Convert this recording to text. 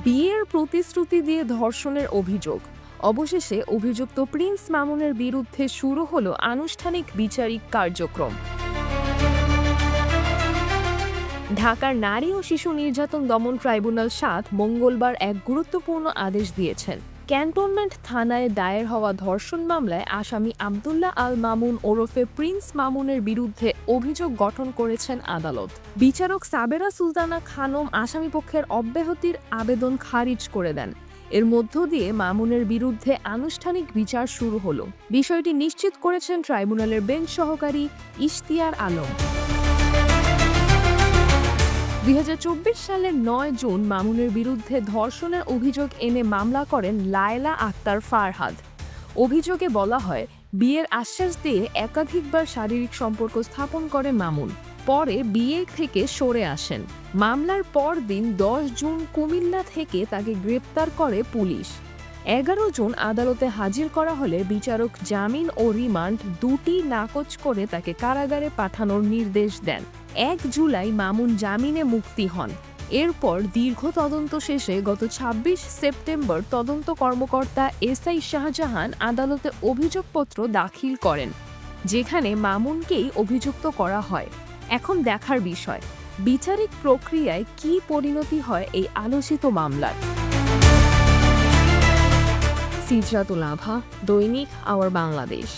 বিয়ের প্রতিশ্রুতি দিয়ে ধর্ষণের অভিযোগ। অবশেষে অভিযুক্ত প্রিন্স মামুনের বিরুদ্ধে শুরু হলো আনুষ্ঠানিক বিচারিক কার্যক্রম। ঢাকার নারী ও শিশু নির্যাতন দমন ট্রাইব্যুনাল ৭ মঙ্গলবার এক গুরুত্বপূর্ণ আদেশ দিয়েছেন। ক্যান্টনমেন্ট থানায় দায়ের হওয়া ধর্ষণ মামলায় আসামি আব্দুল্লাহ আল মামুন ওরফে প্রিন্স মামুনের বিরুদ্ধে অভিযোগ গঠন করেছেন আদালত। বিচারক সাবেরা সুলতানা খানম আসামিপক্ষের অব্যাহতির আবেদন খারিজ করে দেন। এর মধ্য দিয়ে মামুনের বিরুদ্ধে আনুষ্ঠানিক বিচার শুরু হলো। বিষয়টি নিশ্চিত করেছেন ট্রাইব্যুনালের বেঞ্চ সহকারী ইশতিয়ার আলম। ২০২৪ সালের ৯ জুন মামুনের বিরুদ্ধে ধর্ষণের অভিযোগ এনে মামলা করেন লায়লা আক্তার ফারহাদ। অভিযোগে বলা হয়, বিয়ের আশ্বাস দিয়ে একাধিকবার শারীরিক সম্পর্ক স্থাপন করে মামুন। পরে বিয়ে থেকে সরে আসেন। মামলার পরদিন ১০ জুন কুমিল্লা থেকে তাকে গ্রেপ্তার করে পুলিশ। ১১ জুন আদালতে হাজির করা হলে বিচারক জামিন ও রিমান্ড দুটি নাকচ করে তাকে কারাগারে পাঠানোর নির্দেশ দেন। ১ জুলাই মামুন জামিনে মুক্তি হন। এরপর দীর্ঘ তদন্ত শেষে গত ২৬ সেপ্টেম্বর তদন্ত কর্মকর্তা এসআই শাহজাহান আদালতে অভিযোগপত্র দাখিল করেন, যেখানে মামুনকেই অভিযুক্ত করা হয়। এখন দেখার বিষয়, বিচারিক প্রক্রিয়ায় কী পরিণতি হয় এই আলোচিত মামলার। সিজরাতুল আভা, দৈনিক আওয়ার বাংলাদেশ।